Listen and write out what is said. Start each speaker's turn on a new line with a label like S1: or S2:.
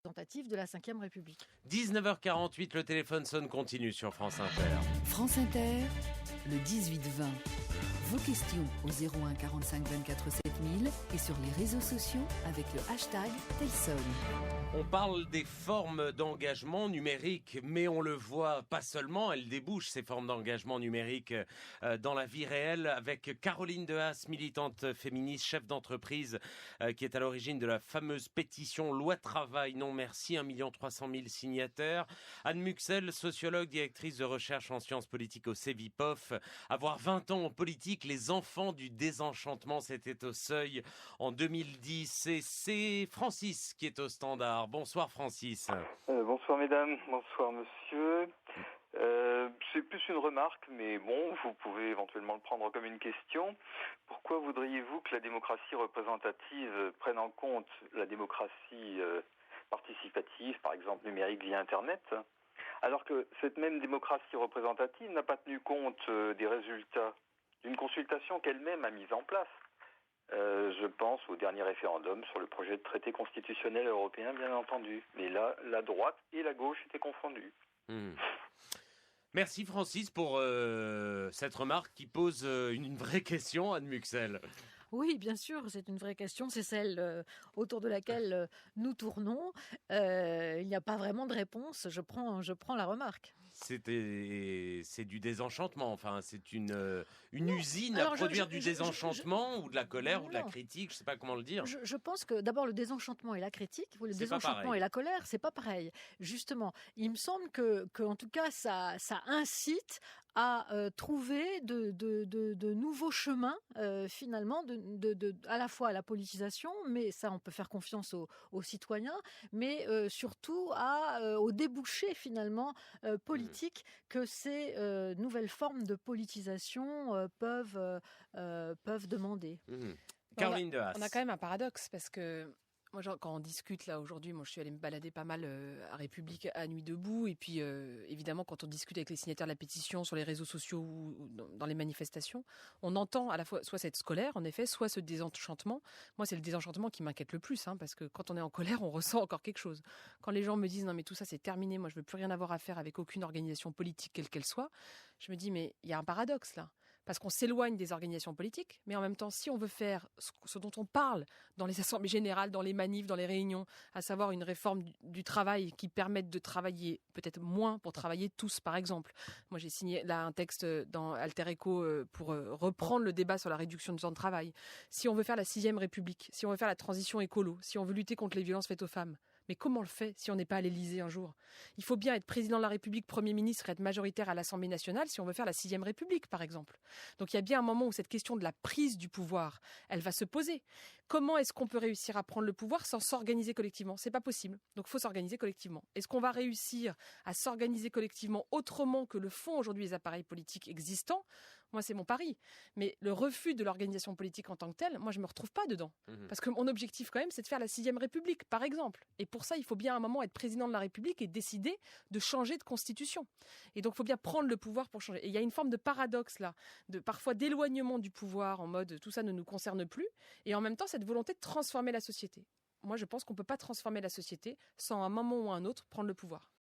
S1: représentative de la Ve République.
S2: 19h48, le téléphone sonne continue sur France Inter.
S3: France Inter, le 18-20. Vos questions au 01 45 24 7000 et sur les réseaux sociaux avec le hashtag Telson.
S2: On parle des formes d'engagement numérique, mais on le voit pas seulement, elles débouchent ces formes d'engagement numérique dans la vie réelle avec Caroline Dehaas, militante féministe, chef d'entreprise qui est à l'origine de la fameuse pétition Loi Travail non merci, 1 300 000 signataires. Anne Muxel, sociologue, directrice de recherche en sciences politiques au CEVIPOF. Avoir 20 ans en politique, les enfants du désenchantement, c'était au Seuil en 2010 et c'est Francis qui est au standard. Bonsoir Francis.
S4: Bonsoir mesdames, bonsoir monsieur. C'est plus une remarque, mais bon, vous pouvez éventuellement le prendre comme une question. Pourquoi voudriez-vous que la démocratie représentative prenne en compte la démocratie participative, par exemple numérique via Internet, alors que cette même démocratie représentative n'a pas tenu compte des résultats d'une consultation qu'elle-même a mise en place? Je pense au dernier référendum sur le projet de traité constitutionnel européen, bien entendu. Mais là, la droite et la gauche étaient confondues.
S2: Merci Francis pour cette remarque qui pose une vraie question, Anne Muxel.
S1: Oui, bien sûr, c'est une vraie question, c'est celle autour de laquelle nous tournons. Il n'y a pas vraiment de réponse, je prends la remarque.
S2: C'est du désenchantement, enfin c'est une usine
S1: Alors,
S2: à produire du désenchantement ou de la colère ou de la critique, je sais pas comment le dire.
S1: Je pense que d'abord le désenchantement et la critique, ou le désenchantement et la colère, c'est pas pareil. Justement, il me semble que en tout cas ça incite à trouver de nouveaux chemins finalement à la fois à la politisation, mais ça on peut faire confiance aux citoyens, mais surtout au débouché finalement politique que ces nouvelles formes de politisation peuvent demander.
S2: Caroline Dehaas.
S5: On a quand même un paradoxe parce que moi, quand on discute là aujourd'hui, moi je suis allée me balader pas mal à République à Nuit debout et puis évidemment quand on discute avec les signataires de la pétition sur les réseaux sociaux ou dans les manifestations, on entend à la fois soit cette colère en effet, soit ce désenchantement. Moi c'est le désenchantement qui m'inquiète le plus parce que quand on est en colère, on ressent encore quelque chose. Quand les gens me disent non mais tout ça c'est terminé, moi je veux plus rien avoir à faire avec aucune organisation politique quelle qu'elle soit, je me dis mais il y a un paradoxe là parce qu'on s'éloigne des organisations politiques, mais en même temps si on veut faire ce dont on parle dans les assemblées générales, dans les manifs, dans les réunions, à savoir une réforme du travail qui permette de travailler peut-être moins pour travailler tous, par exemple. Moi, j'ai signé là un texte dans Alter Eco pour reprendre le débat sur la réduction du temps de travail. Si on veut faire la 6e République, si on veut faire la transition écolo, si on veut lutter contre les violences faites aux femmes, mais comment on le fait si on n'est pas à l'Élysée un jour? Il faut bien être président de la République, Premier ministre et être majoritaire à l'Assemblée nationale si on veut faire la 6e République, par exemple. Donc il y a bien un moment où cette question de la prise du pouvoir, elle va se poser. Comment est-ce qu'on peut réussir à prendre le pouvoir sans s'organiser collectivement? C'est pas possible. Donc il faut s'organiser collectivement. Est-ce qu'on va réussir à s'organiser collectivement autrement que le font aujourd'hui les appareils politiques existants? Moi, c'est mon pari. Mais le refus de l'organisation politique en tant que telle, moi, je me retrouve pas dedans. Parce que mon objectif, quand même, c'est de faire la 6e République, par exemple. Et pour ça, il faut bien à un moment être président de la République et décider de changer de constitution. Et donc, il faut bien prendre le pouvoir pour changer. Et il y a une forme de paradoxe, là, parfois d'éloignement du pouvoir en mode tout ça ne nous concerne plus. Et en même temps, cette volonté de transformer la société. Moi, je pense qu'on ne peut pas transformer la société sans, à un moment ou à un autre, prendre le pouvoir.